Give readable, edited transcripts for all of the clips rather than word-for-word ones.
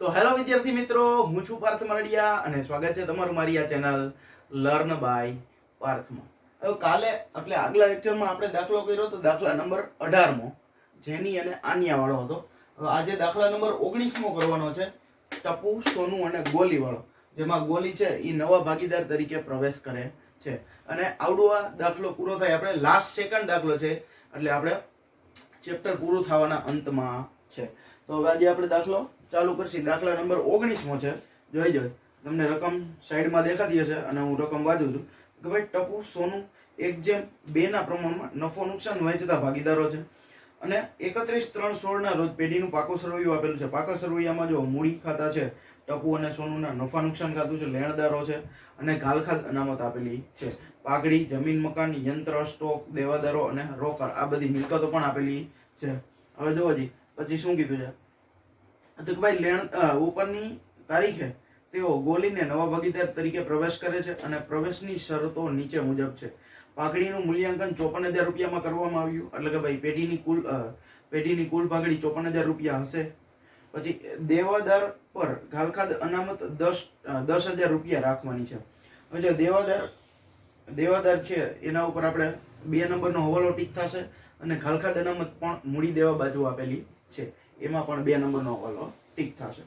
તો હેલો વિદ્યાર્થી મિત્રો, હું છું પાર્થ મરડિયા અને સ્વાગત છે તમારું મારી આ ચેનલ લર્ન બાય પાર્થમાં. હવે કાલે એટલે આગલા લેક્ચરમાં આપણે દાખલો કર્યો તો દાખલા નંબર 18મો જેની અને આન્યા વાળો હતો. હવે આજે દાખલા નંબર 19મો કરવાનો છે, ટપુ, સોનું અને ગોલી વાળો, જેમાં ગોલી છે એ નવા ભાગીદાર તરીકે પ્રવેશ કરે છે. અને આવડો આ દાખલો પૂરો થાય, આપણે લાસ્ટ સેકન્ડ દાખલો છે એટલે આપણે ચેપ્ટર પૂરું થવાના અંતમાં છે. તો હવે આજે આપણે દાખલો ચાલુ કરશી. દાખલા નંબર 19મો છે. જોઈ તમને રકમ સાઈડમાં દેખાતી હશે અને હું રકમ વાંચું છું કે ભાઈ ટપુ, સોનું 1:2 ના પ્રમાણમાં નફો નુકસાન વહેંચતા ભાગીદારો છે અને 31/3/16 ના રોજ પેઢીનું પાકું સરવૈયું આપેલું છે. પાકા સરવૈયામાં જો મૂડી ખાતા છે, ટપુ અને સોનુના નફા નુકસાન ખાતું છે, લેણદારો છે અને ગાલખાદ અનામત આપેલી છે. પાઘડી, જમીન, મકાન, યંત્ર, સ્ટોક, દેવાદારો અને રોકડ આ બધી મિલકતો પણ આપેલી છે. હવે જોવો જી પછી શું કીધું છે તો કે ભાઈ ઉપરની તારીખે તેઓ ગોલીને નવા ભાગીદાર તરીકે પ્રવેશ કરે છે અને પ્રવેશની શરતો નીચે મુજબ છે. પાઘડીનું મૂલ્યાંકન 54,000 રૂપિયામાં કરવામાં આવ્યું, એટલે કે ભાઈ પેઢીની કુલ પાઘડી 54,000 રૂપિયા હશે. પછી દેવાદાર પર ગાલખાદ અનામત 10,000 રૂપિયા રાખવાની છે. હવે જો દેવાદાર છે એના ઉપર આપણે 2 નંબરનો હવાલો ટીક થશે અને ગાલખાદ અનામત પણ મૂડી દેવા બાજુ આપેલી છે, એમાં પણ 2 નંબરનો હવાલો ટીક થશે.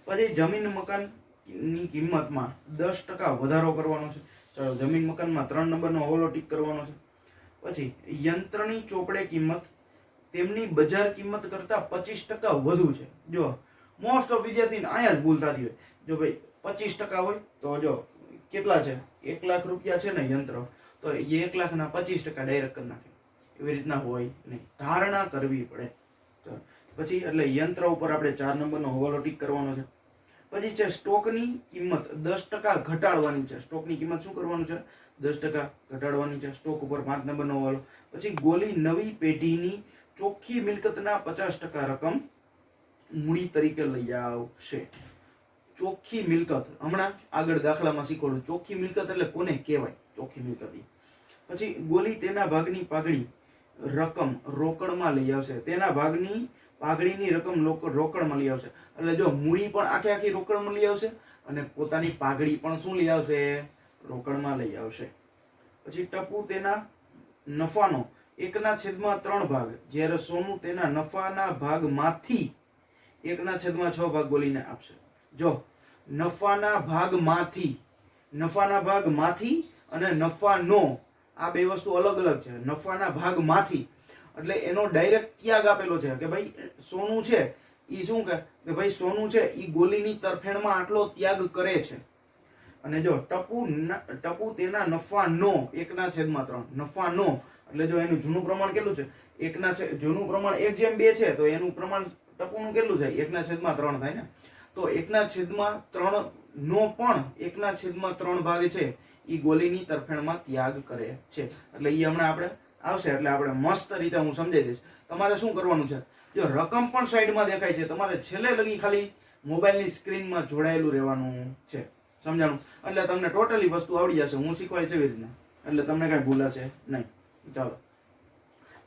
પછી જમીન મકાનની કિંમતમાં 10% વધારો કરવાનો છે. ચાલો, જમીન મકાનમાં 3 નંબરનો હવાલો ટીક કરવાનો છે. પછી યંત્રની ચોપડે કિંમત તેમની બજાર કિંમત કરતા 25% વધુ છે. જો મોસ્ટ ઓફ વિદ્યાર્થીને અહીંયા જ ભૂલ થતી હોય. જો ભાઈ 25% હોય તો જો કેટલા છે, 1 લાખ રૂપિયા છે ને યંત્ર, તો એ 1 લાખના 25% ડાયરેક્ટ કરી નાખે. એવી રીતના હોય નહીં, ધારણા કરવી પડે. પછી એટલે યંત્ર ઉપર આપણે 4 નંબરનો હવાલો ટીક કરવાનો છે. પછી છે સ્ટોકની કિંમત 10% ઘટાડવાની છે. સ્ટોકની કિંમત શું કરવાનું છે, 10% ઘટાડવાની છે. સ્ટોક ઉપર 5 નંબરનો હવાલો. પછી ગોલી નવી પેઢીની ચોખ્ખી મિલકતના 50% રકમ મૂડી તરીકે લઈ આવશે. ચોખ્ખી મિલકત હમણાં આગળ દાખલામાં શીખવાડું. ચોખ્ખી મિલકત એટલે કોને કહેવાય ચોખ્ખી મિલકત. પછી ગોલી તેના ભાગની પાઘડી રકમ રોકડમાં લઈ આવશે. તેના ભાગની પાઘડીની રકમ રોકડમાં લઈ આવશે. એટલે જો મૂડી પણ આખી રોકડમાં લઈ આવશે અને પોતાની પાઘડી પણ શું લઈ આવશે, રોકડમાં લઈ આવશે. પછી ટપુ તેના નફાનો 1/3 ભાગ, જ્યારે સોનું તેના નફાના ભાગમાંથી 1/6 ભાગ ગોલીને આપશે. જો નફાના ભાગમાંથી અને નફાનો આ બે વસ્તુ અલગ અલગ છે. નફાના ભાગમાંથી એટલે એનો ડાયરેક્ટ ત્યાગ આપેલો છે કે ભાઈ સોનું છે ઈ શું કે ભાઈ સોનું છે ઈ ગોલીની તરફેણમાં આટલો ત્યાગ કરે છે. અને જો ટપુ તેના નફાનો 1/3 નફાનો એટલે જો એનું જૂનું પ્રમાણ કેટલું છે, જૂનું પ્રમાણ 1:2 છે તો એનું પ્રમાણ ટપુનું કેટલું થાય, 1/3 થાય ને. તો 1/3 નો પણ 1/3 ભાગ છે ઈ ગોલીની તરફેણમાં ત્યાગ કરે છે. એટલે ઈ હમણાં આપણે આવશે એટલે આપણે મસ્ત રીતે હું સમજાવી દઈશ. તમારે શું કરવાનું છે, જો રકમ પણ સાઈડમાં દેખાય છે, તમારે છેલ્લે લગી ખાલી મોબાઈલની સ્ક્રીનમાં જોડાયેલું રહેવાનું છે. સમજાણું? એટલે તમને ટોટલી વસ્તુ આવડી જશે. હું શીખવાય છે એવી રીતના, એટલે તમને કઈ ભૂલાશે નહીં. ચાલો,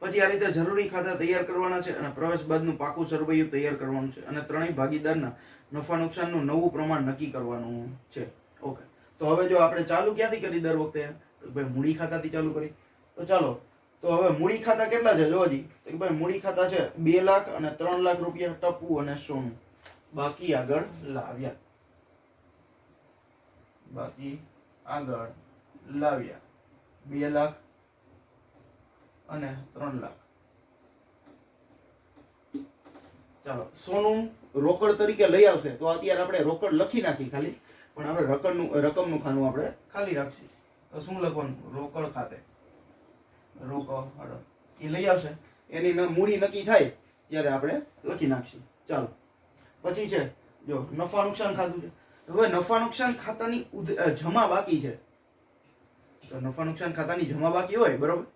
પછી આ રીતે જરૂરી ખાતા તૈયાર કરવાના છે અને પ્રવેશ બાદનું પાકું સરવૈયું તૈયાર કરવાનું છે અને ત્રણેય ભાગીદારના નફા નુકસાનનું નવું પ્રમાણ નક્કી કરવાનું છે. ઓકે, તો હવે જો આપણે ચાલુ ક્યાંથી કરી દર વખતે, તો ભાઈ મૂડી ખાતાથી ચાલુ કરી. તો ચાલો, તો હવે મૂડી ખાતા કેટલા છે જોજી, તો ભાઈ મૂડી ખાતા છે 2 લાખ અને 3 લાખ રૂપિયા ટપુ અને સોનું. બાકી આગળ લાવ્યા 2 લાખ અને 3 લાખ. ચાલો, સોનું રોકડ તરીકે લઈ આવશે તો અત્યારે આપણે રોકડ લખી નાખી ખાલી, પણ આપણે રકમનું ખાનું આપણે ખાલી રાખશું. તો શું લખવાનું, રોકડ ખાતે રોકડ એ લઈ આવશે, એની મૂડી નક્કી થાય ત્યારે આપણે લખી નાખશું. ચાલો, પછી છે જો નફા નુકસાન ખાતું છે. હવે નફા નુકસાન ખાતાની જમા બાકી છે. તો નફા નુકસાન ખાતાની જમા બાકી હોય, બરોબર,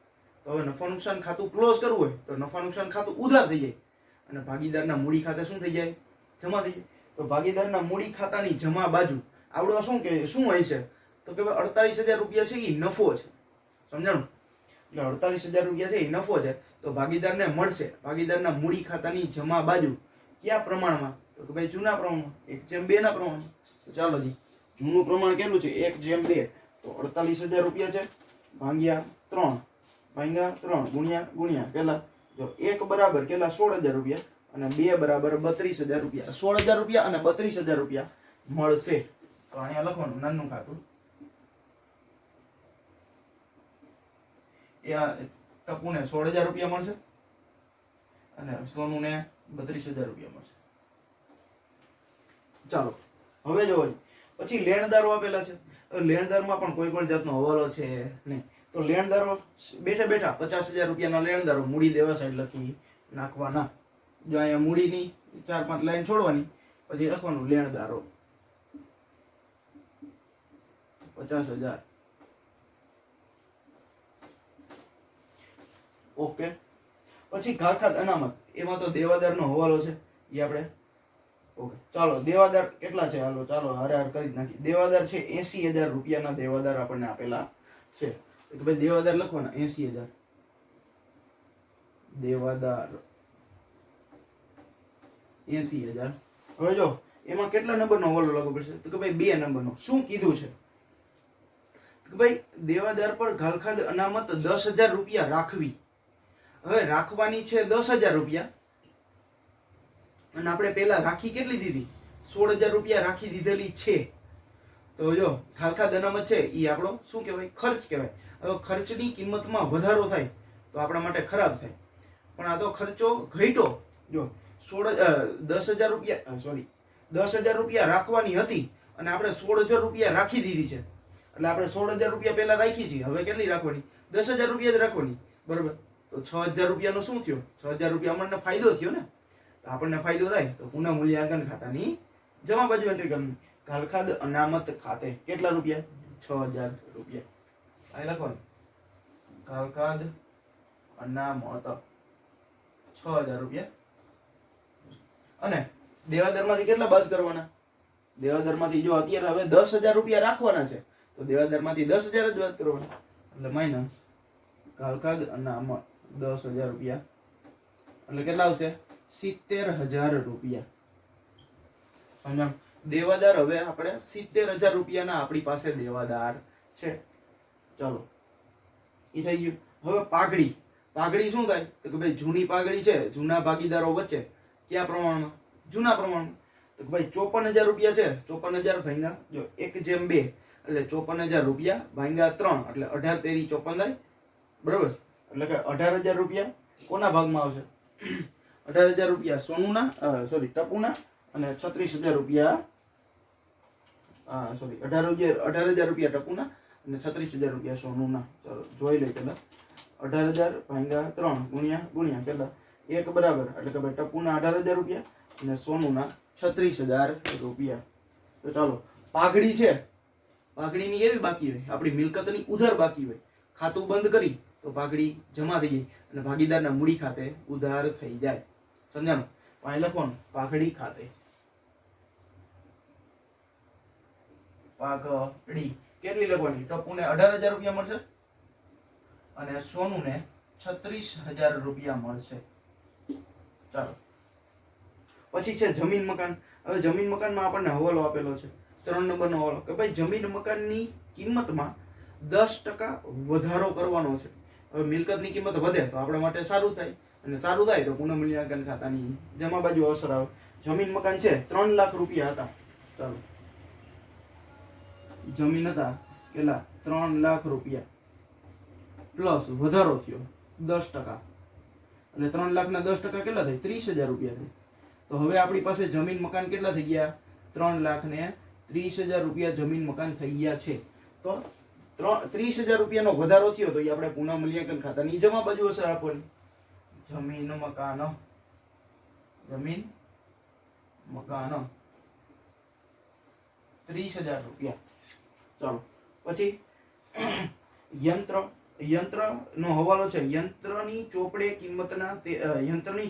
તો હવે નફા નુકસાન ખાતું ક્લોઝ કરવું હોય તો નફા નુકસાન ખાતું ઉધાર થઈ જાય અને ભાગીદારના મૂડી ખાતે શું થઈ જાય, જમા થઈ જાય. તો ભાગીદારના મૂડી ખાતાની જમા બાજુ આવડો શું હોય છે, તો કે 48,000 રૂપિયા છે એ નફો છે. સમજાણું? એટલે 48,000 રૂપિયા છે એ નફો છે તો ભાગીદારને મળશે. ભાગીદારના મૂડી ખાતાની જમા બાજુ કયા પ્રમાણમાં, તો કે ભાઈ જૂના પ્રમાણમાં 1/2 ના પ્રમાણમાં. તો ચાલો જી, જૂનું પ્રમાણ કેટલું છે? 1/2. તો 48,000 રૂપિયા છે ભાગ્યા 3 ગુણ્યા કેટલા? જો 1 બરાબર કેટલા? 16,000 રૂપિયા અને 2 બરાબર 32,000 રૂપિયા. 16,000 રૂપિયા અને 32,000 રૂપિયા મળશે. તો અહીંયા લખવાનું નાનું ખાતું એ ટપુને 16,000 રૂપિયા મળશે અને સોનુને 32,000 રૂપિયા મળશે. ચાલો હવે જો પછી લેણદારો આપેલા છે. લેણદારમાં પણ કોઈ પણ જાતનો હવાલો છે નહીં. તો લેણદારો બેઠા બેઠા 50,000 રૂપિયાના લેણદારો મૂડી દેવા સાઈડ લખી નાખવાના. જો અહીંયા મૂડીની 4-5 લાઈન છોડવાની, પછી લખવાનું લેણદારો 50,000. ઓકે. પછી ઘારખાત અનામત, એમાં તો દેવાદારનો હવાલો છે એ આપણે ઓકે. ચાલો દેવાદાર કેટલા છે? ચાલો હારે કરી જ નાખી. દેવાદાર છે 80,000 રૂપિયાના દેવાદાર આપણને આપેલા છે. તો ભાઈ દેવાદાર લખવાના 80,000 દેવાદાર 80,000. હવે જો એમાં કેટલા નંબરનો હવાલો લાગુ પડશે? તો કે ભાઈ 2 નંબરનો. શું કીધું છે કે ભાઈ દેવાદાર પર ઘાલખાદ અનામત 10,000 રૂપિયા રાખવી. હવે રાખવાની છે 10,000 રૂપિયા અને આપણે પેલા રાખી કેટલી દીધી? 16,000 રૂપિયા રાખી દીધેલી છે. તો જો ખાલખાદ અનામત છે એ આપણો શું કહેવાય? ખર્ચ કહેવાય. હવે ખર્ચની કિંમતમાં વધારો થાય તો આપણા માટે ખરાબ થાય, પણ આ તો ખર્ચો ઘટ્યો. જો 10,000 રૂપિયા 10,000 રૂપિયા રાખવાની હતી અને આપણે 16,000 રૂપિયા રાખી દીધી છે. એટલે આપણે 16,000 રૂપિયા પેલા રાખી છે, હવે કેટલી રાખવાની? 10,000 રૂપિયા જ રાખવાની, બરોબર? તો 6,000 રૂપિયાનો શું થયો? 6,000 રૂપિયા આપણને ફાયદો થયો ને. તો આપણને ફાયદો થાય તો પુનઃ મૂલ્યાંકન ખાતાની જમા બાજુ એન્ટ્રી કરવાની. ઘાલખાદ અનામત ખાતે કેટલા રૂપિયા? 6,000 રૂપિયા. અહીં લખવાનું ઘાલખાદ અનામત 6,000 રૂપિયા. અને દેવાદારમાંથી કેટલા બાદ કરવાના? દેવાદારમાંથી જો અત્યારે હવે 10,000 રૂપિયા રાખવાના છે તો દેવાદારમાંથી 10,000 જ બાદ કરવાના. એટલે માઇનસ ઘાલખાદ અનામત 10,000 રૂપિયા એટલે કેટલા આવશે? 70,000 રૂપિયા. સમજાણ? દેવાદાર હવે આપણે 70,000 રૂપિયાના આપણી પાસે દેવાદાર છે. ચાલો એ થઈ ગયું. હવે પાઘડી. પાઘડી શું થાય? તો કે ભાઈ જૂની પાઘડી છે જૂના ભાગીદારો વચ્ચે કયા પ્રમાણમાં? જૂના પ્રમાણમાં. તો કે ભાઈ 54,000 રૂપિયા છે. 54,000 ભાગ્યા જો 1/2 એટલે 54,000 રૂપિયા ભાગ્યા 3 એટલે 18 તેરી 54 થાય, બરોબર? એટલે કે 18,000 રૂપિયા કોના ભાગમાં આવશે? 18,000 રૂપિયા સોનુના ટપુના અને 36,000 રૂપિયા 18,000 રૂપિયા ટપુના અને 36,000 રૂપિયા સોનુના. ચાલો જોઈ લઈએ પેલા. 18,000 ભાગ્યા 3 ગુણ્યા કેટલા? 1 બરાબર એટલે કે ભાઈ ટપુના 18,000 રૂપિયા અને સોનુના 36,000 રૂપિયા. તો ચાલો પાઘડી છે, પાઘડીની એવી બાકી હોય, આપણી મિલકતની ઉધાર બાકી હોય, ખાતું બંધ કરી તો પાઘડી જમા થઈ જાય અને ભાગીદારના મૂડી ખાતે ઉધાર થઈ જાય. સમજાણું? અહીં લખવાનું પાઘડી ખાતે. પાઘડી કેટલી લખવાની? ટપુને 18,000 રૂપિયા મળશે અને સોનુને 36,000 રૂપિયા મળશે. ચાલો પછી છે જમીન મકાન. હવે જમીન મકાનમાં આપણને હવાલો આપેલો છે 3 નંબરનો હવાલો કે ભાઈ જમીન મકાનની કિંમતમાં 10% વધારો કરવાનો છે. હવે મિલકતની કિંમત વધે તો આપણા માટે સારું થાય અને સારું થાય તો પુનઃ મૂલ્યાંકન ખાતાની જમા બાજુ અસર આવે. જમીન મકાન છે 3 લાખ રૂપિયા હતા. ચાલો જમીન હતા કેટલા? 3 લાખ રૂપિયા પ્લસ વધારો થયો 10%. એટલે 3 લાખના 10% કેટલા થાય? 30,000 રૂપિયા થાય. તો હવે આપણી પાસે જમીન મકાન કેટલા થઈ ગયા? 3,30,000 રૂપિયા જમીન મકાન થઈ ગયા છે. તો 30,000 રૂપિયાનો વધારો થયો તો એ આપણે પુનઃ મૂલ્યાંકન ખાતાની જમા બાજુ અસર આપવાની. જમીન મકાન 30,000 રૂપિયા. ચાલો પછી યંત્રનો હવાલો છે. યંત્રની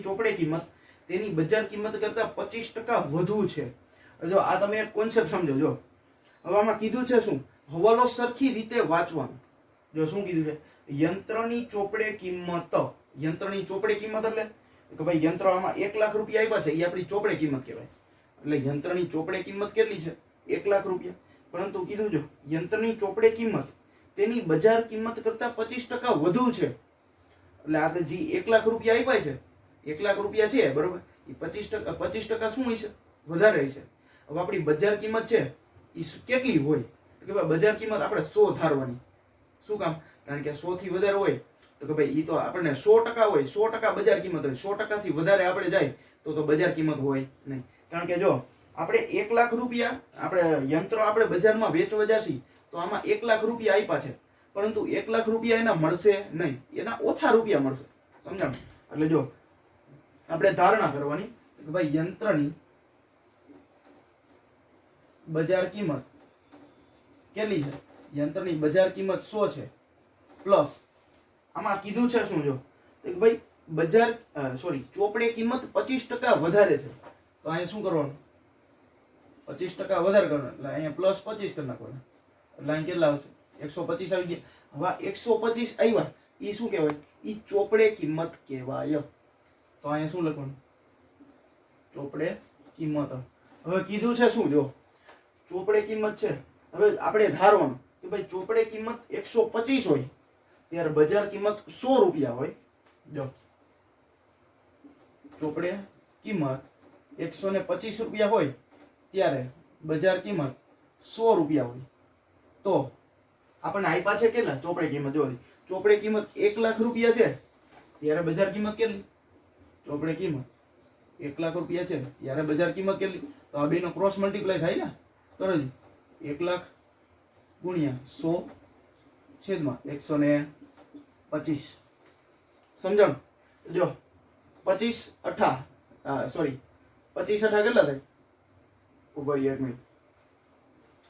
ચોપડે કિંમત તેની બજાર કિંમત કરતા 25% વધુ છે. જો આ તમે એક કોન્સેપ્ટ સમજો. જો હવે આમાં કીધું છે શું? હવાલો સરખી રીતે વાંચવાનો. જો શું કીધું છે? યંત્રની ચોપડે કિંમત. યંત્રની ચોપડે કિંમત એટલે કે ભાઈ યંત્ર આમાં 1 લાખ રૂપિયા આપ્યા છે એ આપણી ચોપડે કિંમત કહેવાય. એટલે યંત્રની ચોપડે કિંમત કેટલી છે? 1 લાખ રૂપિયા. પરંતુ કીધું જો યંત્રની ચોપડે કિંમત તેની બજાર કિંમત કરતા 25% વધુ છે. એટલે આ તો જે 1 લાખ રૂપિયા આપ્યા છે, 1 લાખ રૂપિયા છે બરોબર, એ 25% શું હોય છે? વધારે છે. હવે આપણી બજાર કિંમત છે એ કેટલી હોય? કે ભાઈ બજાર કિંમત આપણે 100 ધારવાની. શું કામ? કારણ કે 100 થી વધારે હોય તો કે ભાઈ એ તો આપણને 100% હોય, 100% બજાર કિંમત હોય. 100% થી વધારે આપણે જાય તો બજાર કિંમત હોય નહીં. કારણ કે જો આપણે 1 લાખ રૂપિયા આપણે યંત્રો આપણે બજારમાં વેચવા જશી તો આમાં 1 લાખ રૂપિયા આપ્યા છે, પરંતુ 1 લાખ રૂપિયા એના મળશે નહીં, એના ઓછા રૂપિયા મળશે. સમજાણું? એટલે જો આપણે ધારણા કરવાની કે ભાઈ યંત્રની બજાર કિંમત કેટલી છે? યંત્રની બજાર કિંમત 100 છે પ્લસ આમાં કીધું છે શું જો કે ભાઈ બજાર ચોપડે કિંમત 25% વધારે છે. તો અહીંયા શું કરવાનું? 25% વધારે કરવાનું એટલે અહીંયા પ્લસ 25 કરી નાખવાના. એટલે અહીં કેટલા આવશે? 125 આવી ગયા. હવે 125 આવ્યા એ શું કહેવાય? એ ચોપડે કિંમત કહેવાય. તો અહીંયા શું લખવાનું? ચોપડે કિંમત. હવે કીધું છે શું જો ચોપડે કિંમત છે. હવે આપણે ધારવાનું કે ભાઈ ચોપડે કિંમત 125 હોય ત્યારે બજાર કિંમત 100 રૂપિયા હોય. જો ચોપડે કિંમત 125 રૂપિયા હોય ત્યારે બજાર કિંમત 100 રૂપિયા હોય. તો આપણને આપ્યા છે કેટલા ચોપડે કિંમત? જો ચોપડે કિંમત 1 લાખ રૂપિયા છે ત્યારે બજાર કિંમત કેટલી? ચોપડે કિંમત 1 લાખ રૂપિયા છે ત્યારે બજાર કિંમત કેટલી? તો આ બેનો ક્રોસ મલ્ટીપ્લાય થાય ને, કરો જી. 1 લાખ ગુણ્યા 100 છેદમાં 125. સમજાણું? જો 25 અઠા 25 અઠા કેટલા થાય? ઉભો એક મિનિટ,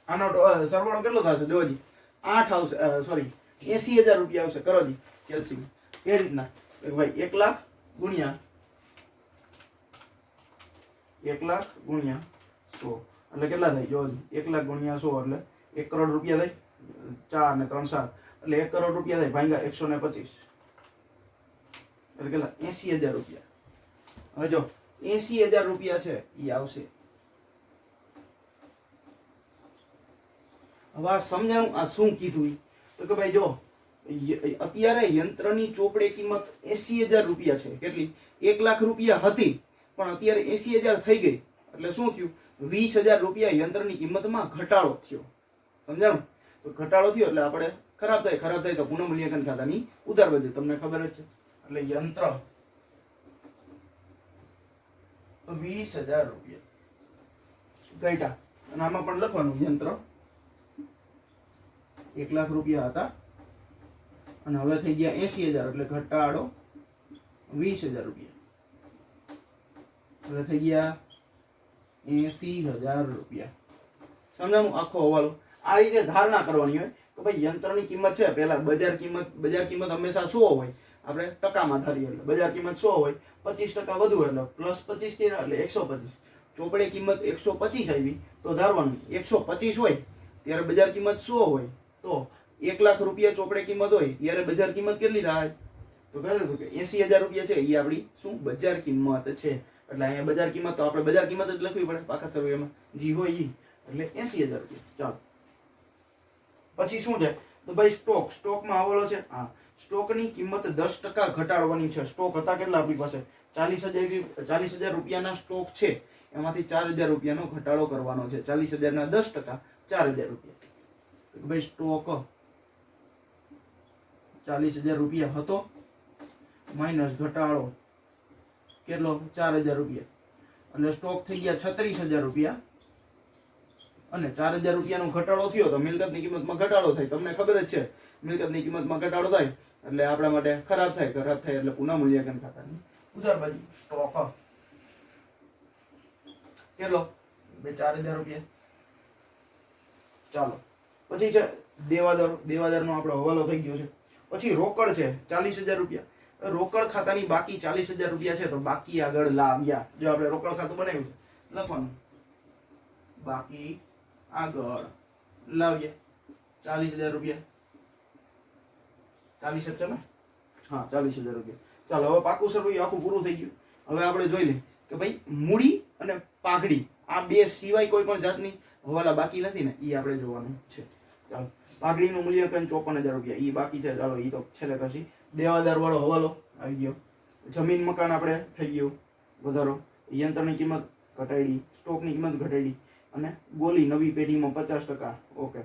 આનો સરવાળો કેટલો થશે? જો જી 8 આવશે, 80,000 રૂપિયા આવશે. કરો જી કેલ્સી એ રીતના ભાઈ 1 લાખ ગુણ્યા 1 લાખ ગુણ્યા 100 એટલે કેટલા થાય? જો 1 લાખ ગુણ્યા 100 એટલે 1 કરોડ રૂપિયા થાય. 4 ને 3 7 એટલે 1 કરોડ રૂપિયા થાય ભાંગ્યા 125 એટલે કેટલા? 80,000 રૂપિયા. હવે જો 80,000 રૂપિયા છે એ આવશે. હવે આ સમજાણું આ શું કીધું? તો કે ભાઈ જો અત્યારે યંત્રની ચોપડે કિંમત 80,000 રૂપિયા છે. કેટલી? 1 લાખ રૂપિયા હતી પણ અત્યારે 80,000 થઈ ગઈ. એટલે શું થયું? 20,000 રૂપિયા યંત્રની કિંમતમાં ઘટાડો થયો. સમજાણું? તો ઘટાડો થયો એટલે આપણે ખરાબ થાય તો પુનઃમૂલ્યાંકન ખાતાની ઉધાર વધે. તમને ખબર જ છે. એટલે યંત્ર 20,000 રૂપિયા ઘટ્યા અને આમાં પણ લખવાનું યંત્ર 1 લાખ રૂપિયા હતા અને હવે થઈ ગયા 80,000 એટલે ઘટાડો 20,000 રૂપિયા એટલે થઈ ગયા 80,000 રૂપિયા. સમજાણું? આખો હવાલો આ રીતે ધારણા કરવાની હોય કે ભાઈ યંત્રની કિંમત છે પહેલા બજાર કિંમત હંમેશા 100 હોય. આપણે ટકામાં ધારીએ એટલે બજાર કિંમત 100 હોય, 25% વધુ એટલે પ્લસ 25 કર્યા એટલે 125. ચોપડે કિંમત 125 આવી તો ધારવાનું 125 હોય ત્યારે બજાર કિંમત 100 હોય તો 1 લાખ રૂપિયા ચોપડે કિંમત હોય ત્યારે બજાર કિંમત કેટલી થાય? તો કહ્યું કે 80,000 રૂપિયા છે એ આપણી શું બજાર કિંમત છે. એટલે અહીંયા બજાર કિંમત તો આપણે બજાર કિંમત જ લખવી પડે પાકા સર્વેમાં જી હોય ઈ. એટલે 80,000 રૂપિયા. ચાલો પછી શું છે? તો ભાઈ સ્ટોકમાં આવેલો છે. હા, સ્ટોકની કિંમત 10% ઘટાડવાની છે. સ્ટોક હતા કેટલા આપણી પાસે? 40,000 રૂપિયાના સ્ટોક છે એમાંથી 4,000 રૂપિયાનો ઘટાડો કરવાનો છે. 40,000 ના 10% 4,000 રૂપિયા. ભાઈ સ્ટોક 40,000 રૂપિયા હતો માઇનસ ઘટાડો કેટલો? 4,000 રૂપિયા એટલે સ્ટોક થઈ ગયા 36,000 રૂપિયા અને 4,000 રૂપિયાનો ઘટાડો થયો તો મિલકતની કિંમતમાં ઘટાડો થાય. તમને ખબર જ છે મિલકતની કિંમતમાં ઘટાડો થાય એટલે આપણા માટે ખરાબ થાય એટલે પુનઃમૂલ્યાંકન ખાતાની ઉધાર બાજુ સ્ટોક કેટલો? 4,000 રૂપિયા. ચાલો પછી છે દેવાદારનો આપણો હવાલો થઈ ગયો છે. પછી રોકડ છે 40,000 રૂપિયા. રોકડ ખાતાની બાકી 40,000 રૂપિયા છે તો બાકી આગળ લાવ્યા. જો આપણે રોકડ ખાતું બનાવ્યું છે લખવાનું બાકી આગળ લાવ્યા 40,000 રૂપિયા. 40 છે ને? હા 40,000 રૂપિયા. ચાલો હવે પાકું સરવૈયું આખું પૂરું થઈ ગયું. હવે આપણે જોઈ લઈએ કે ભાઈ મૂડી અને પાઘડી આ બે સિવાય કોઈ પણ જાતની હવાલા બાકી નથી ને એ આપણે જોવાનું છે. ચાલો, પાઘડીનું મૂલ્યાંકન 54,000 રૂપિયા એ બાકી છે. ચાલો, એ તો છેલ્લે કરશી. દેવાદાર વાળો હવાલો આવી ગયો. જમીન મકાન આપણે થઈ ગયું વધારો. યંત્રની કિંમત ઘટાડી, સ્ટોકની કિંમત ઘટાડી, અને ગોલી નવી પેઢીમાં 50%. ઓકે,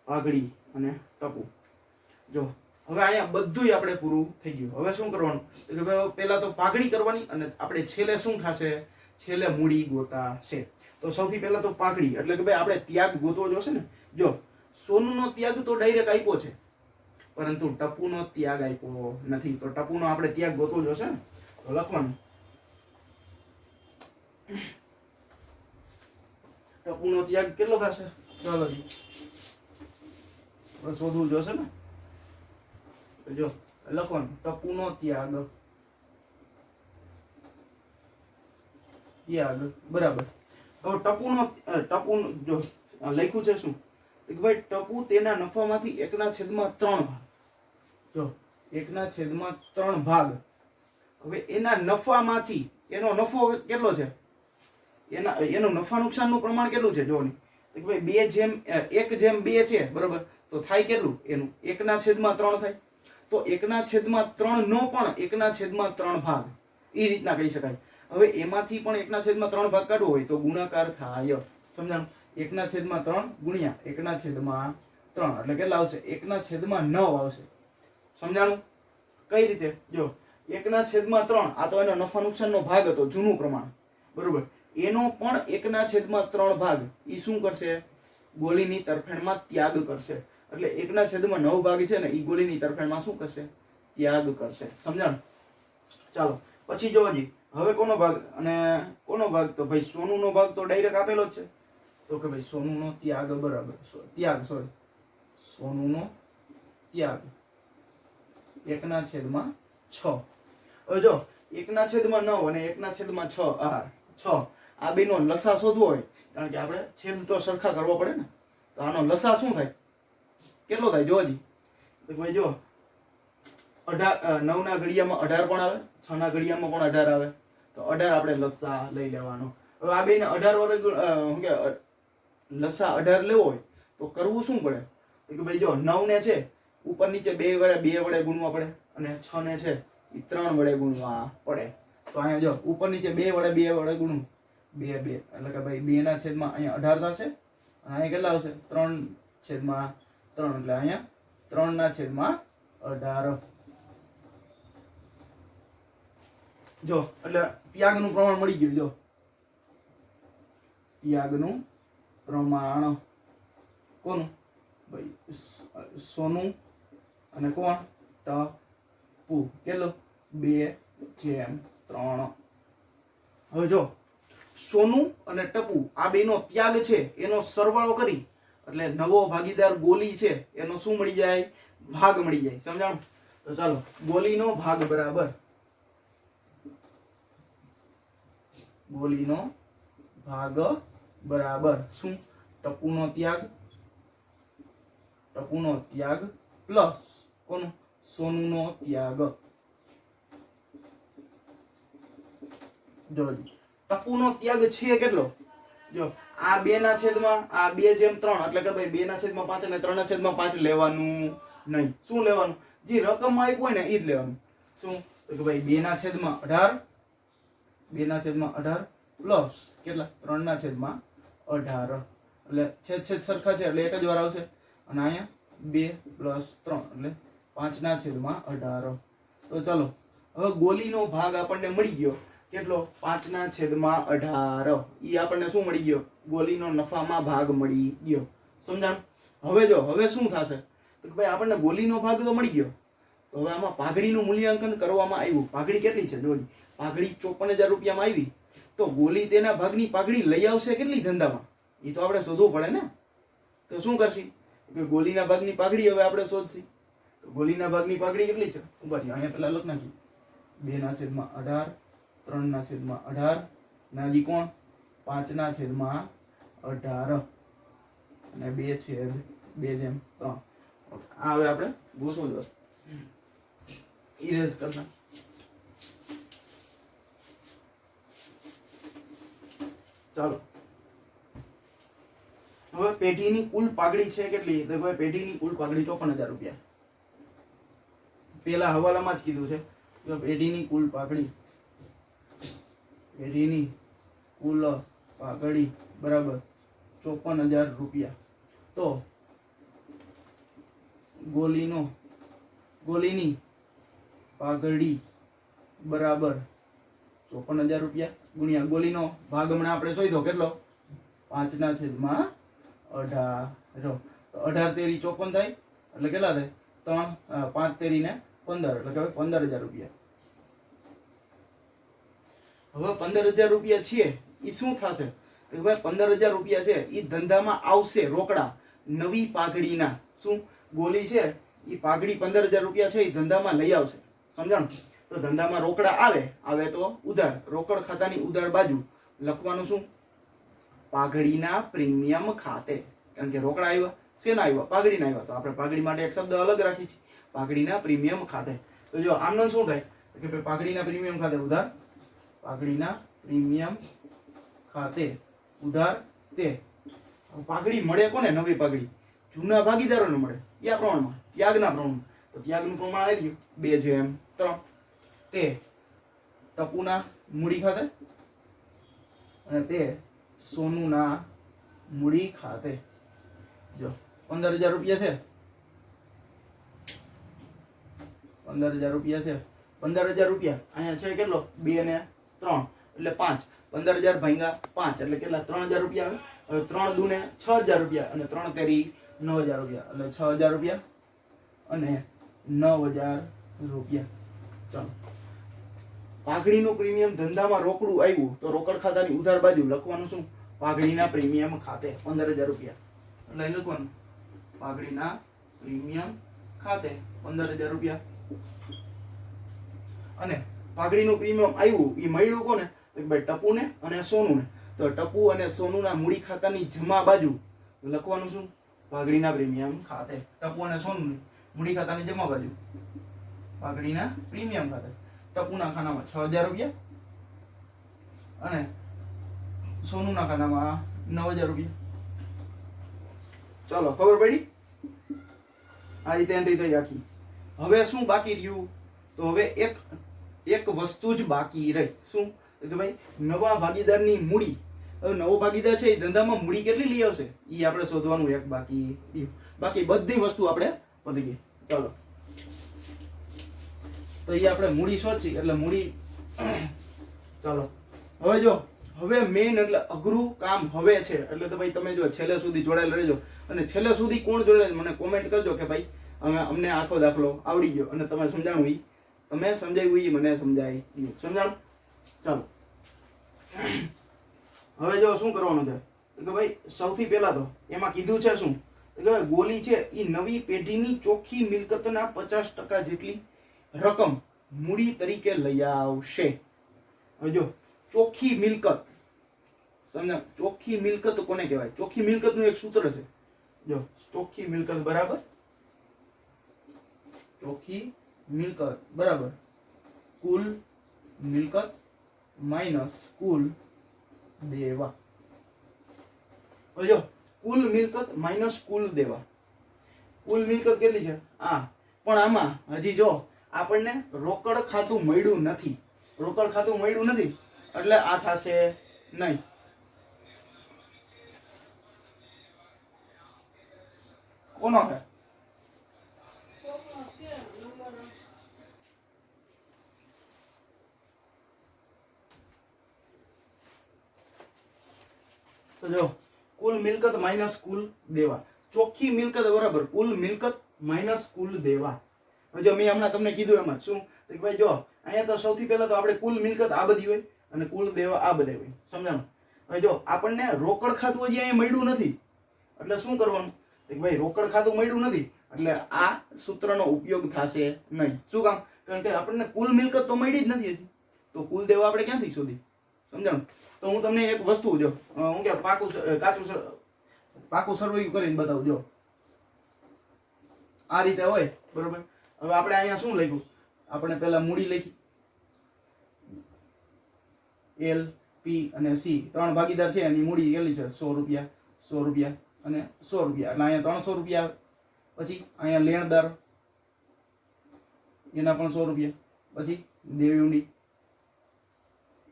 પાઘડી અને ટપુ. જો હવે અહીંયા બધુંય આપણે પૂરું થઈ ગયું. હવે શું કરવાનું કે ભાઈ પહેલા તો પાઘડી કરવાની અને આપણે છેલ્લે શું થશે, છેલ્લે મૂડી ગોતાશે. તો સૌથી પહેલા તો પાઘડી એટલે કે ભાઈ આપણે ત્યાગ ગોતવો જોશે ને. જો સોનુનો ત્યાગ તો ડાયરેક્ટ આપ્યો છે, પરંતુ ટપુનો ત્યાગ આપ્યો નથી. તો ટપુનો આપણે ત્યાગ ગોતવો જોશે ને. તો લખવાનું ટપુનો ત્યાગ કેટલો થશે. ચાલો જી શોધવું જોશે ને. જો લખવાનું ટપુનો ત્યાગ બરાબર. હવે ટપુનો જો લખ્યું છે શું કે ભાઈ ટપુ તેના નફામાંથી 1/3 ભાગ. જો 1/3 ભાગ. હવે એના નફામાંથી એનો નફો કેટલો છે, એનું નફા નુકસાનનું પ્રમાણ કેટલું છે જો કે ભાઈ 1/2 છે બરોબર. તો થાય કેટલું એનું 1/3 થાય. તો 1/3 નો પણ 1/3 ભાગ એ રીતના કહી શકાય. હવે એમાંથી પણ 1/3 ભાગ કાઢવો હોય તો ગુણાકાર થાય. સમજાણું. 1/3 ગુણ્યા 1/3 એટલે કેટલા આવશે, 1/9 આવશે. સમજાણું. કઈ રીતે, જો 1/3 આ તો એનો નફા નુકસાનનો ભાગ હતો જૂનું પ્રમાણ બરોબર. એનો પણ 1/3 ભાગ ઈ શું કરશે, ગોળીની તરફેણમાં ત્યાગ કરશે. એટલે 1/9 ભાગ છે ને ઈ ગોળીની તરફેણમાં શું કરશે, ત્યાગ કરશે. સમજાણું. ચાલો પછી જો હજી હવે કોનો ભાગ અને કોનો ભાગ, તો ભાઈ સોનુનો ભાગ તો ડાયરેક્ટ આપેલો જ છે. તો કે ભાઈ સોનુનો ત્યાગ બરાબર, સોનુનો ત્યાગ 1/6. હવે જો 1/9 અને 1/6 આ બેનો લસા શોધવો હોય, કારણ કે આપણે છેદ તો સરખા કરવા પડે ને. તો આનો લસા શું થાય, કેટલો થાય જોજી. તો ભાઈ જો 9 ના ઘડિયામાં 18 પણ આવે, 6 ના ઘડિયામાં પણ 18 આવે. તો 18 આપણે લસા લઈ લેવાનો. હવે આ બેને 18 વડે લસા 18 લેવો હોય તો કરવું શું પડે કે ભાઈ જો 9 ને છે ઉપર નીચે 2 વડે ગુણવા પડે, અને 6 ને છે એ 3 વડે ગુણવા પડે. તો અહીંયા જો ઉપર નીચે 2 વડે ગુણવું, 2 એટલે કે ભાઈ 2/3 અહીંયા 18 થશે, અને અહીંયા કેટલા આવશે 3/3 એટલે અહીંયા 3/18. જો એટલે ત્યાગનું પ્રમાણ મળી ગયું. જો ત્યાગનું પ્રમાણ કોનું, ભાઈ સોનું અને કોણ, ટપુ. કેટલું, 2/3. હવે જો સોનું અને ટપુ આ બેનો ત્યાગ છે એનો સરવાળો કરી એટલે નવો ભાગીદાર ગોલી છે એનો શું મળી જાય, ભાગ મળી જાય. સમજાણું. તો ચાલો, ગોલીનો ભાગ બરાબર, ગોલીનો ભાગ બરાબર શું, ટપુનો ત્યાગ પ્લસ કોનું, સોનુનો ત્યાગ. જો ટપુનો ત્યાગ છે કેટલો, જો આ 2/3 આ 2/3 એટલે કે ભાઈ 2/5 અને 3/5 લેવાનું નહીં. શું લેવાનું, જે રકમ આપ્યું હોય ને એ જ લેવાનું. શું, તો કે ભાઈ 2/18 પ્લસ કેટલા, 3/18. એટલે છેદ સરખા છે એટલે એક જ વાર આવશે. અને અહીંયા 2 + 3 એટલે 5/18. તો ચાલો હવે ગોલીનો ભાગ આપણને મળી ગયો કેટલો, 5/18. ઈ આપણને શું મળી ગયો, ગોલીનો નફામાં ભાગ મળી ગયો. સમજાણું. હવે જો હવે શું થશે તો કે ભાઈ આપણને ગોલીનો ભાગ તો મળી ગયો. તો હવે આમાં પાઘડીનું મૂલ્યાંકન કરવામાં આવ્યું. પાઘડી કેટલી છે જોઈ, પાઘડી 54,000 રૂપિયામાં આવી. તો ગોલી તેના ભાગની પાઘડી લઈ આવશે કેટલી ધંધામાં, એ તો આપણે શોધવું પડે ને. તો શું કરશી કે ગોલીના ભાગની પાઘડી હવે આપણે શોધશી. તો ગોલીના ભાગની પાઘડી કેટલી છે, ઉભા રહ્યો અહીંયા પેલા લખ નાખી, 2/18 3/18 નાજી કોણ 5/18 અને 2/2/3. આ હવે આપણે ભૂસવું જોઈએ, ઇરેઝ કરતા. ચાલો હવે પેઢીની કુલ પાઘડી છે કેટલી? તો ભાઈ પેઢીની કુલ પાઘડી 54,000 રૂપિયા. પેલા હવાલામાં જ કીધું છે કે પેઢીની કુલ પાઘડી બરાબર 54,000 રૂપિયા. તો ગોલીની પાઘડી બરાબર 54,000 રૂપિયા ગુણ્યા ગોલીનો ભાગ હમણાં આપણે શોધ્યો કેટલો? 5/18. તો 18 તેરી 54 થાય એટલે કેટલા થાય? 5 તેરી ને 15 એટલે કે 15,000 રૂપિયા. હવે 15,000 રૂપિયા છે એ શું થશે? તો ભાઈ 15,000 રૂપિયા છે એ ધંધામાં આવશે રોકડા નવી પાઘડીના. શું ગોલી છે એ પાઘડી 15,000 રૂપિયા છે એ ધંધામાં લઈ આવશે. સમજાણું? તો ધંધામાં રોકડા આવે તો ઉધાર, રોકડ ખાતાની ઉધાર બાજુ લખવાનું શું? પાઘડીના પ્રીમિયમ ખાતે. કારણ કે રોકડા આવ્યા, શેના આવ્યા? પાઘડીના આવ્યા. તો આપણે પાઘડી માટે એક શબ્દ અલગ રાખી છે, પાઘડીના પ્રીમિયમ ખાતે. તો જો આમનો શું થાય કે ભાઈ પાઘડીના પ્રીમિયમ ખાતે ઉધાર, પાઘડીના પ્રીમિયમ ખાતે ઉધાર તે. પાઘડી મળે કોને? નવી પાઘડી જૂના ભાગીદારોને મળે. કયા પ્રમાણમાં? ત્યાગના પ્રમાણમાં. તો ત્યાગનું પ્રમાણ આવી ગયું 2/3. તે ટપુના મૂડી ખાતે અને તે સોનુના મૂડી ખાતે. જો 15,000 રૂપિયા છે, 15,000 રૂપિયા છે. 15,000 રૂપિયા અહીંયા છે કેટલો? 2 અને 3 એટલે 5. 15,000 ભાગ્યા 5 એટલે કેટલા? 3,000 રૂપિયા આવે. હવે 3 દુને 6,000 રૂપિયા અને 3 તેરી 9,000 રૂપિયા એટલે 6,000 રૂપિયા અને 9,000 રૂપિયા. ચાલો, પાઘડીનું પ્રીમિયમ ધંધામાં રોકડું આવ્યું તો રોકડ ખાતાની ઉધાર બાજુ લખવાનું શું? પાઘડીના પ્રીમિયમ ખાતે 15,000 રૂપિયા. એટલે લખવાનું પાઘડીના પ્રીમિયમ ખાતે 15,000 રૂપિયા. અને પાઘડીનું પ્રીમિયમ આવ્યું એ મળ્યું કોને? તો ભાઈ ટપુને અને સોનુને. તો ટપુ અને સોનુના મૂડી ખાતાની જમા બાજુ લખવાનું શું? પાઘડીના પ્રીમિયમ ખાતે. ટપુ અને સોનુની મૂડી ખાતાની જમા બાજુ પાઘડીના પ્રીમિયમ ખાતે. ટપુના ખાનામાં 6,000 રૂપિયા અને સોનુના ખાનામાં 9,000 રૂપિયા. ચાલો, ખબર પડી? આ રીતે એન્ટ્રી થઈ આખી. હવે શું બાકી રહ્યું? તો હવે એક વસ્તુ જ બાકી રહી. શું? કે ભાઈ નવા ભાગીદારની મૂડી. હવે નવો ભાગીદાર છે એ ધંધામાં મૂડી કેટલી લઈ આવશે એ આપણે શોધવાનું એક બાકી રહ્યું. બાકી બધી વસ્તુ આપણે પતી ગઈ. ચાલો, તો એ આપણે મૂડી શોધશી એટલે મૂડી. ચાલો, હવે મેઇન એટલે અઘરું કામ હવે છે. એટલે તો ભાઈ તમે જો છેલ્લે સુધી જોડાયેલા રહેજો. અને છેલ્લે સુધી કોણ જોડાયેલ મને કોમેન્ટ કરજો કે ભાઈ અમને આખો દાખલો આવડી ગયો અને તમે સમજાણું ઈ, તમે સમજાવ્યું ઈ મને સમજાય ગયું. સમજાણું? ચાલો, હવે જો શું કરવાનું છે કે ભાઈ સૌથી પહેલા તો એમાં કીધું છે શું કે ગોલી છે એ નવી પેઢીની ચોખ્ખી મિલકતના 50% જેટલી રકમ મૂડી તરીકે લઈ આવશે. હવે જો ચોખ્ખી મિલકત સમજા, ચોખ્ખી મિલકત કોને કહેવાય? ચોખ્ખી મિલકતનું એક સૂત્ર છે. જો ચોખ્ખી મિલકત બરાબર, ચોખ્ખી મિલકત બરાબર કુલ મિલકત માઈનસ કુલ દેવા. હવે જો કુલ મિલકત માઈનસ કુલ દેવા. કુલ મિલકત કેટલી છે? પણ આમાં હજી જો આપણને રોકડ ખાતું મળ્યું નથી. રોકડ ખાતું મળ્યું નથી એટલે આ થશે નહીં. કોનો છે? તો જો કુલ મિલકત માઈનસ કુલ દેવા. ચોખ્ખી મિલકત બરાબર કુલ મિલકત માઈનસ કુલ દેવા. જો મેં હમણાં તમને કીધું એમ જ શું કે ભાઈ જો અહીંયા તો સૌથી પહેલા તો આપણે કુલ મિલકત આ બધી હોય અને કુલ દેવા આ બધા હોય. સમજાણું? હવે જો આપણને રોકડ ખાતું હજી અહીંયા મળ્યું નથી એટલે શું કરવાનું? કે ભાઈ રોકડ ખાતું મળ્યું નથી એટલે આ સૂત્રનો ઉપયોગ થશે નહીં. શું કામ? કારણ કે આપણને કુલ મિલકત તો મળી જ નથી હજી, તો કુલ દેવા આપણે ક્યાંથી શોધી? સમજાણું? તો હું તમને એક વસ્તુ જો હું કે પાકું સર્વે કરીને બતાવું. જો આ રીતે હોય બરોબર. હવે આપણે અહીંયા શું લખ્યું? આપણે પહેલા મૂડી લખી L, P અને C ત્રણ ભાગીદાર છે એની મૂડી કેટલી છે? 100 રૂપિયા 100 રૂપિયા અને 100 રૂપિયા, એટલે અહીંયા 300 રૂપિયા આવે. પછી અહીંયા લેણદાર એના પણ 100 રૂપિયા. પછી દેવયુંડી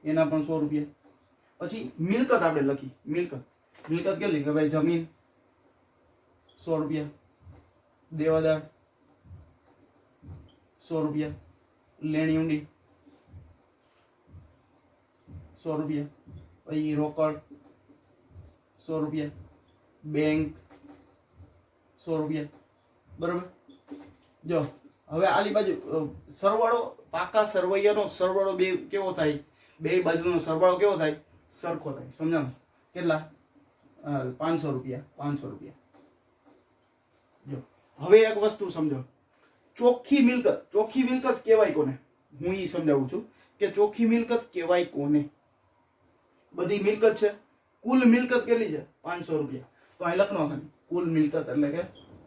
એના પણ 100 રૂપિયા. પછી મિલકત આપણે લખી, મિલકત કેટલી કે ભાઈ જમીન 100 રૂપિયા, દેવાદાર 100 રૂપિયા, લેણીઉંડી 100 રૂપિયા, પછી રોકડ 100 રૂપિયા, બેંક 100 રૂપિયા. બરોબર. જો હવે આલી બાજુ સરવાળો, પાકા સરવૈયાનો સરવાળો બે કેવો થાય, બે બાજુનો સરવાળો કેવો થાય, સરખો થાય. સમજાણું? કેટલા? 500 રૂપિયા, 500 રૂપિયા. જો હવે એક વસ્તુ સમજો, ચોખ્ખી મિલકત કહેવાય કોને? હું ઈ સમજાવું છું કે ચોખ્ખી મિલકત કહેવાય કોને. બધી મિલકત છે, કુલ મિલકત કેટલી છે? 500 રૂપિયા. તો અહીં લખનો ખાલી કુલ મિલકત એટલે કે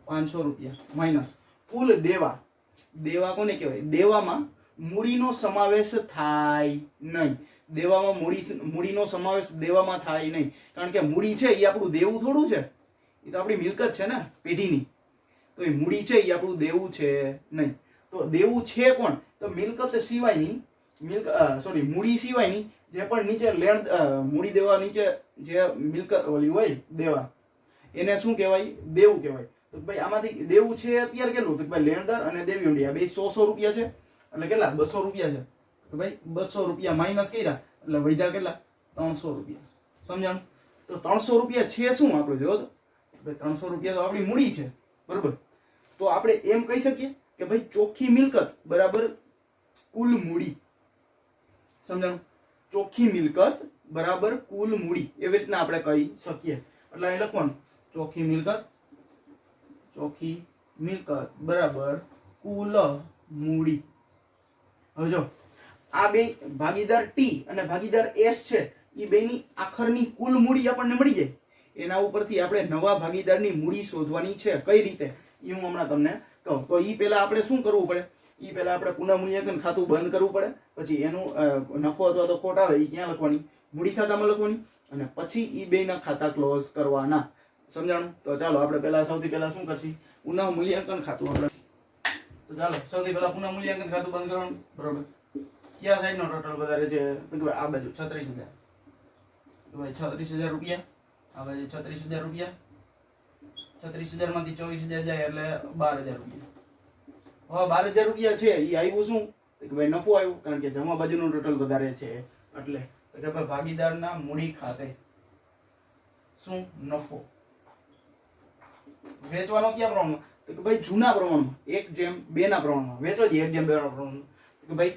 500 રૂપિયા માઇનસ કુલ દેવા. દેવા કોને કહેવાય? દેવામાં મૂડીનો સમાવેશ થાય નહીં. દેવામાં મૂડીનો સમાવેશ દેવામાં થાય નહીં, કારણ કે મૂડી છે એ આપણું દેવું થોડું છે, એ તો આપણી મિલકત છે ને પેઢીની. તો એ મૂડી છે એ આપણું દેવું છે નહીં. તો દેવું છે કોણ? તો મિલકત સિવાયની મૂડી સિવાયની જે પણ નીચે મૂડી દેવા નીચે જે મિલકત ઓલી હોય દેવા, એને શું કહેવાય? દેવું કહેવાય. તો ભાઈ આમાંથી દેવું છે અત્યારે કેટલું? તો ભાઈ લેણદાર અને દેવીઉંડી આ બે 100 રૂપિયા છે, એટલે કેટલા? 200 રૂપિયા છે. તો ભાઈ 200 રૂપિયા માઇનસ કર્યા એટલે વધ્યા કેટલા? 300 રૂપિયા. સમજાણું? તો 300 રૂપિયા છે શું આપણે જો તો ભાઈ 300 રૂપિયા તો આપણી મૂડી છે. બરોબર. તો આપણે એમ કહી શકીએ કે ભાઈ ચોખ્ખી મિલકત બરાબર કુલ મૂડી. સમજાણું? ચોખ્ખી મિલકત બરાબર કુલ મૂડી, એવી રીતના આપણે કહી શકીએ. એટલે અહીં લખવાનું ચોખ્ખી મિલકત બરાબર કુલ મૂડી. હવે જો આ બે ભાગીદાર ટી અને ભાગીદાર એસ છે, એ બેની આખરની કુલ મૂડી આપણને મળી જાય. એના ઉપરથી આપણે નવા ભાગીદારની મૂડી શોધવાની છે. કઈ રીતે એ હું હમણાં તમને કહું. તો એ પહેલા આપણે શું કરવું પડે? એ પહેલા આપણે પુનઃમૂલ્યાંકન ખાતું બંધ કરવું પડે. પછી એનું નફો અથવા તો ખોટ આવે એ ક્યાં લખવાની? મૂડી ખાતામાં લખવાની. અને પછી એ બેના ખાતા ક્લોઝ કરવાના. સમજાણું? તો ચાલો આપણે સૌથી પહેલા શું કરશું? પુનઃમૂલ્યાંકન ખાતું. આપણે તો ચાલો સૌથી પહેલા પુનઃમૂલ્યાંકન ખાતું બંધ કરવાનું. બરોબર. કયા સાઈડનો ટોટલ વધારે છે? તો કે આ બાજુ 36000. તો ભાઈ 36000 રૂપિયા, આ બાજુ 36000 રૂપિયા. 36000 માંથી 24000 જાય એટલે 12000 રૂપિયા. હવે 12000 રૂપિયા છે એ આવ્યું શું? તો કે ભાઈ નફો આવ્યો, કારણ કે જમા બાજુનું ટોટલ વધારે છે. એટલે તો કે ભાઈ ભાગીદારના મૂડી ખાતે શું? નફો. વેચવાનો કયા પ્રમાણમાં? તો કે ભાઈ જૂના પ્રમાણમાં, 1/2 ના પ્રમાણમાં વેચો જ. 1/2 ના પ્રમાણમાં. તો કે ભાઈ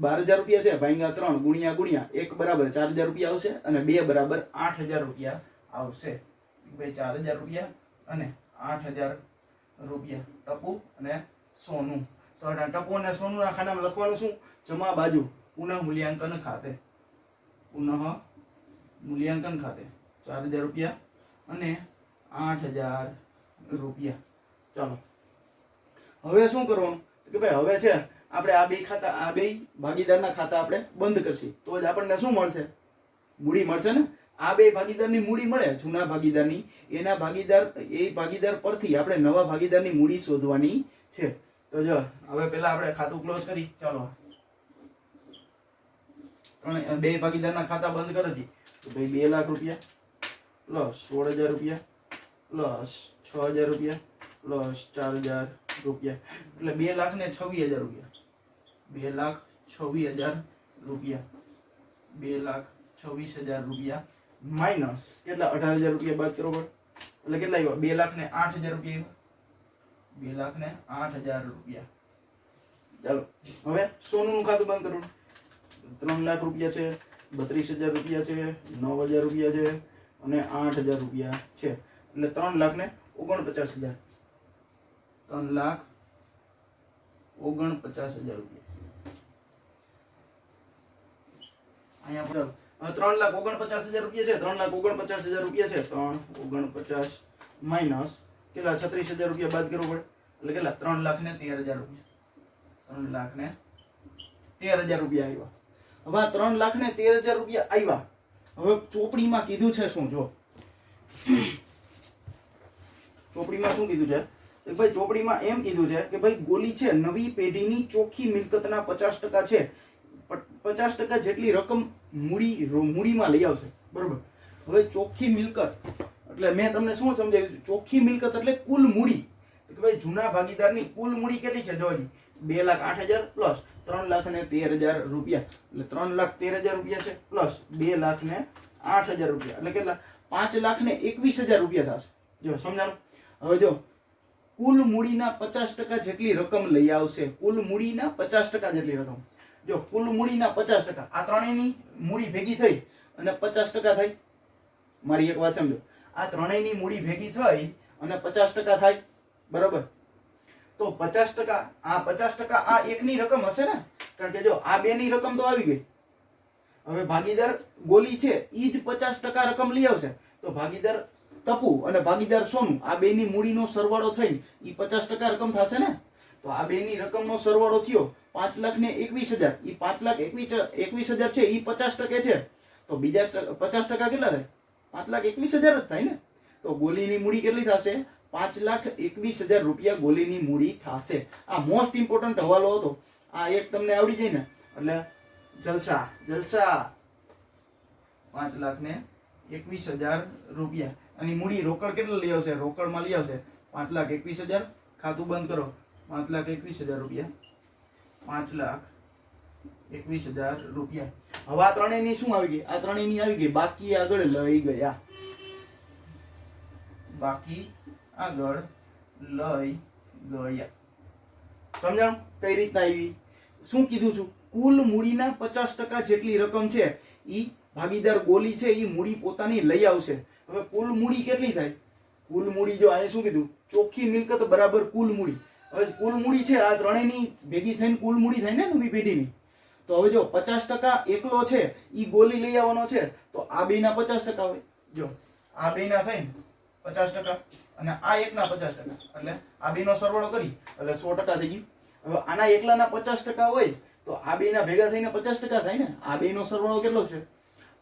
12000 રૂપિયા છે, ભાગ્યા 3 ગુણ્યા 1 બરાબર 4000 રૂપિયા આવશે અને 2 બરાબર 8000 રૂપિયા આવશે. ભાઈ 4000 રૂપિયા અને 8000 રૂપિયા ટપુ અને સોનું. તો ટપુ અને સોનું ના ખાનામાં લખવાનું શું? જમા બાજુ પુનઃમૂલ્યાંકન ખાતે. પુનઃમૂલ્યાંકન ખાતે 4000 રૂપિયા અને 8000 રૂપિયા. ચાલો હવે શું કરવાનું? કે ભાઈ હવે છે આપણે આ બે ખાતા, આ બે ભાગીદારના ખાતા આપણે બંધ કરશી તો જ આપણને શું મળશે? મૂડી મળશે ને. આ બે ભાગીદારની મૂડી મળે, જૂના ભાગીદારની. એના ભાગીદાર પરથી આપણે નવા ભાગીદારની મૂડી શોધવાની છે. તો જો હવે પહેલા આપણે ખાતું ક્લોઝ કરી. ચાલો બે ભાગીદારના ખાતા બંધ કરો છી. તો ભાઈ 2 લાખ રૂપિયા પ્લસ 16000 રૂપિયા પ્લસ 6000 રૂપિયા પ્લસ 4000 રૂપિયા, એટલે 2,26,000 રૂપિયા. 2,26,000 રૂપિયા. 2,26,000 રૂપિયા માઇનસ કેટલા? 18,000 રૂપિયા બાદ કરો. એટલે કેટલા આવ્યા? 2,08,000 રૂપિયા આવ્યા. 2,08,000 રૂપિયા. ચાલો હવે સોનું ખાતું બંધ કરો. 3 લાખ રૂપિયા છે, 32,000 રૂપિયા છે, 9,000 રૂપિયા છે અને 8,000 રૂપિયા છે. એટલે 3,49,000. 3,49,000 રૂપિયા. અહીંયા 3,49,000 રૂપિયા છે. 3,49,000 રૂપિયા છે. 3,49 માઇનસ કેટલા? 36,000 રૂપિયા બાદ કરવો પડે. એટલે કેટલા? 3,13,000 રૂપિયા. 3,13,000 રૂપિયા આવ્યા. હવે 3,13,000 રૂપિયા આવ્યા. હવે ચોપડીમાં કીધું છે શું? જો ચોપડીમાં શું કીધું છે કે ભાઈ ચોપડીમાં એમ કીધું છે કે ભાઈ ગોલી છે નવી પેઢીની ચોખ્ખી મિલકતના 50% છે, 50% જેટલી રકમ મૂડીમાં લઈ આવશે, બરોબર. હવે ચોખ્ખી મિલકત એટલે મેં તમને શું સમજાવ્યું, ચોખ્ખી મિલકત એટલે કુલ મૂડી, કે ભાઈ જૂના ભાગીદારની કુલ મૂડી કેટલી છે, જોજી 2,08,000 પ્લસ 3,13,000 રૂપિયા, એટલે 3,13,000 રૂપિયા છે પ્લસ 2,08,000 રૂપિયા, એટલે કેટલા 5,21,000 રૂપિયા થશે. જો સમજાણું. હવે જો કુલ મૂડીના 50% જેટલી રકમ લઈ આવશે, કુલ મૂડીના 50% જેટલી રકમ. જો કુલ મૂડીના 50%, આ ત્રણેયની મૂડી ભેગી થઈ અને 50% થઈ. મારી એક વાત સમજો, આ ત્રણેયની મૂડી ભેગી થઈ અને 50% થાય, બરાબર. તો 50%, આ 50% આ એકની રકમ હશે ને, કારણ કે જો આ બેની રકમ તો આવી ગઈ. હવે ભાગીદાર ગોલી છે ઈ જ 50% રકમ લઈ આવશે, તો ભાગીદાર ટપુ અને ભાગીદાર સોનું આ બેની મૂડીનો સરવાળો થઈને ઈ 50% રકમ થશે ને. તો આ બેની રકમનો સરવાળો થયો 5,21,000, ઈ 5,21,000 છે ઈ 50% છે, તો બીજા 50% કેટલા થાય, 5,21,000 જ થાય ને. તો ગોલીની મૂડી કેટલી થશે, 5,21,000 રૂપિયા ગોલીની મૂડી થશે. આ મોસ્ટ ઇમ્પોર્ટન્ટ હવાલો હતો, આ એક તમને આવડી જાય ને એટલે જલસા જલસા. 5,21,000 રૂપિયા અને મૂડી રોકડ કેટલા લઈ આવશે, રોકડમાં લઈ આવશે 5,21,000. ખાતું બંધ કરો, 5,21,000 રૂપિયા, 5,21,000 રૂપિયા. હવે આ ત્રણેયની શું આવી ગઈ, આ ત્રણેયની આવી ગઈ બાકી આગળ લઈ ગયા, બાકી આગળ લઈ ગયા. સમજાણું કઈ રીતના આવી, શું કીધું છું, કુલ મૂડીના 50% જેટલી રકમ છે ઈ ભાગીદાર ગોલી છે ઈ મૂડી પોતાની લઈ આવશે. હવે કુલ મૂડી કેટલી થાય, કુલ મૂડી જો અહીંયા શું કીધું, ચોખ્ખી મિલકત બરાબર કુલ મૂડી. હવે કુલ મૂડી છે આ ત્રણેયની ભેગી થઈને કુલ મૂડી થાય ને નવી પેઢીની. તો હવે જો 50% એકલો છે ઈ ગોલી લઈ આવવાનો છે, તો આ બેના 50% હોય, જો આ બેના થઈને 50% અને આ એકના 50%, એટલે આ બેનો સરવાળો કરી એટલે 100% થઈ ગયું. હવે આના એકલાના 50% હોય તો આ બેના ભેગા થઈને 50% થાય ને. આ બેનો સરવાળો કેટલો છે,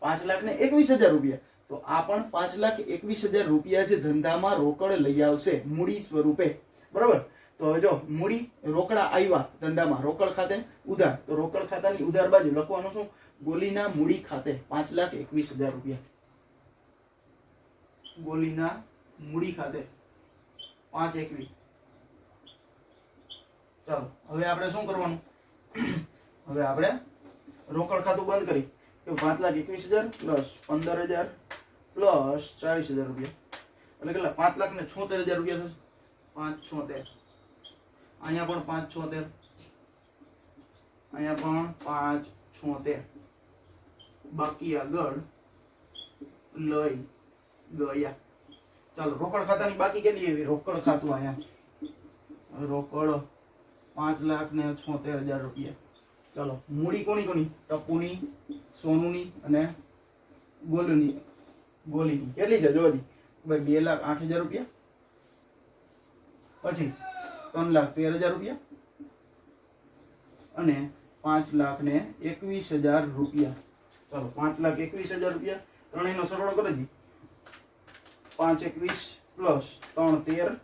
5,21,000 રૂપિયા. તો આ પણ 5,21,000 રૂપિયા જે ધંધામાં રોકડ લઈ આવશે મૂડી સ્વરૂપે, બરાબર. તો હવે જો મૂડી રોકડા આવ્યા ધંધામાં, રોકડ ખાતે ઉધાર, તો રોકડ ખાતાની ઉધાર બાજુ લખવાનું શું, ગોલીના મૂડી ખાતે 5,21,000 રૂપિયા, ગોલીના મૂડી ખાતે 5,21,000. ચાલો હવે આપણે શું કરવાનું, હવે આપણે રોકડ ખાતું બંધ કરી 5,21,000 પ્લસ 15,000 પ્લસ 40,000 રૂપિયા, એટલે કેટલા 5,76,000 રૂપિયા થશે. 5,76, અહીંયા પણ 5,76, અહીંયા પણ 5,76, બાકી આગળ લઈ ગયા. ચાલો રોકડ ખાતાની બાકી કેટલી આવી, રોકડ ખાતું અહીંયા રોકડ 5,76,000 રૂપિયા. ચાલો મૂડી કોની કોની, ટપુની, સોનુની અને ગોલીની કેટલી છે જોજી, ભાઈ 2,08,000 રૂપિયા, પછી 3,13,000 રૂપિયા અને 5,21,000 રૂપિયા. ચાલો 5,21,000 રૂપિયા, ત્રણેયનો સરવાળો કરો જી, 5,21 પ્લસ 3,13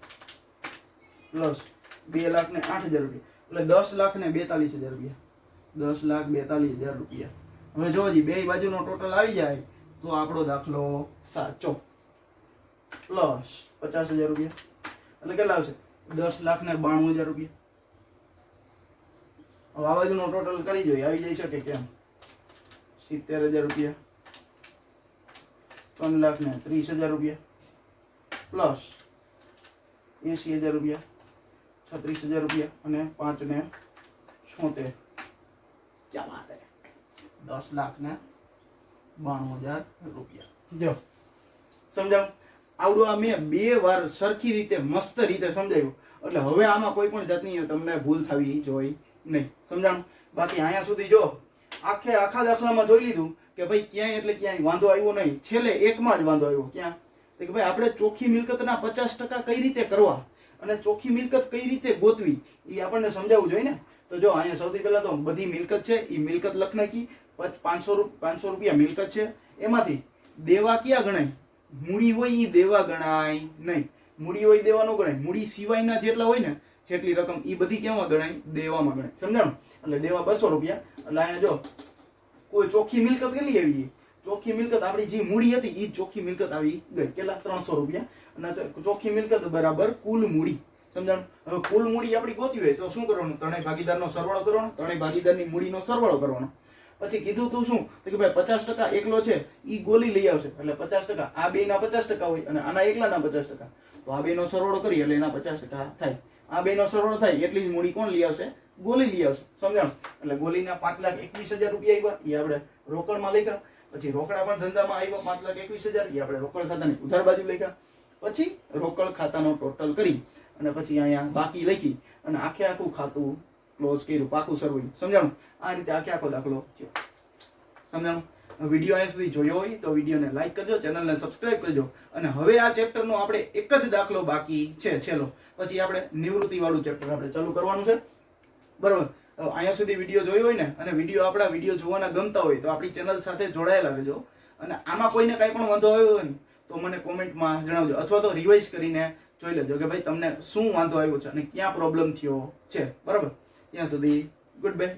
પ્લસ 2,08,000 રૂપિયા, એટલે 10,42,000 રૂપિયા, 10,42,000 રૂપિયા. હવે જોજી બે બાજુનો ટોટલ આવી જાય તો આપણો દાખલો સાચો. પ્લસ 50,000 રૂપિયા એટલે કેટલા આવશે, 10,92,000 રૂપિયા. હવે આ બાજુનો ટોટલ કરી જોઈએ આવી જાય શકે કેમ, 70,000 રૂપિયા, 3,30,000 રૂપિયા પ્લસ 80,000 રૂપિયા, 36,000 રૂપિયા અને 5,76. ક્યાં વાત હે, 10,92,000 રૂપિયા. જો સમજાવ આવડું આ મેં 2 વાર સરખી રીતે મસ્ત રીતે સમજાવ્યું, એટલે હવે આમાં કોઈ પણ જાતની તમને ભૂલ થવી જોઈએ નહીં. સમજાણું. બાકી અહીંયા સુધી જો આખા દાખલામાં જોઈ લીધું કે ભાઈ ક્યાંય એટલે ક્યાંય વાંધો આવ્યો નહીં, છેલ્લે એકમાં જ વાંધો આવ્યો. ક્યાં કે ભાઈ આપણે ચોખ્ખી મિલકતના 50% કઈ રીતે કરવા અને ચોખ્ખી મિલકત કઈ રીતે ગોતવી એ આપણને સમજાવવું જોઈએ ને. તો જો અહીંયા સૌથી પહેલા તો બધી મિલકત છે એ મિલકત લખ નાખી, 500 રૂપિયા મિલકત છે, એમાંથી દેવા ક્યાં ગણાય, મૂડી હોય એ દેવા ગણાય નહીં. મૂડી હોય દેવા ન ગણાય, મૂડી સિવાયના જેટલા હોય ને જેટલી રકમ એ બધી કેમાં ગણાય? દેવામાં ગણાય. સમજાણું? એટલે દેવા 200 રૂપિયા. એટલે અહીંયા જો કોઈ ચોખ્ખી મિલકત કેટલી આવી? ચોખ્ખી મિલકત આપણી જે મૂડી હતી એ ચોખ્ખી મિલકત આવી ગઈ કેટલા? 300 રૂપિયા. અને ચોખ્ખી મિલકત બરાબર કુલ મૂડી. સમજાણું? હવે કુલ મૂડી આપણી ગોતી હોય તો શું કરવાનું? ત્રણેય ભાગીદારનો સરવાળો કરવાનો, ત્રણેય ભાગીદારની મૂડીનો સરવાળો કરવાનો. પછી કીધું તું શું તો કે ભાઈ 50% એકલો છે ઈ ગોલી લઈ આવશે. એટલે 50% આ બેના 50% હોય અને આના એકલાના 50%. તો આ બેનો સરવાળો કરી એટલે એના 50% થાય. આ બેનો સરવાળો થાય એટલી જ મૂડી કોણ લઈ આવશે? ગોલી લઈ આવશે. સમજાણું? એટલે ગોલીના 5,21,000 રૂપિયા આવ્યા, એ આપણે રોકડમાં લખ્યા. પછી રોકડા પણ ધંધામાં આવ્યા 5,21,000, એ આપણે રોકડ ખાતાની ઉધાર બાજુ લખ્યા. પછી રોકડ ખાતાનો ટોટલ કરી અને પછી અહીંયા બાકી લખી અને આખે આખું ખાતું ક્લોઝ કર્યું, પાકું સરવૈયું. સમજાણું? આ રીતે આખે આખો દાખલો થયો. સમજાણું? વિડીયો અહીંયા સુધી જોયો હોય તો વિડીયોને લાઈક કરજો, ચેનલને સબસ્ક્રાઇબ કરજો. અને હવે આ ચેપ્ટરનો આપણે એક જ દાખલો બાકી છે છેલ્લો, પછી આપણે નિવૃત્તિ વાળું ચેપ્ટર આપણે ચાલુ કરવાનું છે. બરોબર? અહીંયા સુધી વિડીયો જોયો હોય ને અને આપણા વિડીયો જોવાના ગમતા હોય તો આપણી ચેનલ સાથે જોડાયેલા રહેજો. અને આમાં કોઈને કાંઈ પણ વાંધો આવ્યો હોય ને તો મને કોમેન્ટમાં જણાવજો, અથવા તો રિવાઇઝ કરીને જોઈ લેજો કે ભાઈ તમને શું વાંધો આવ્યો છે અને ક્યાં પ્રોબ્લેમ થયો છે. બરાબર? ત્યાં સુધી ગુડ બાય.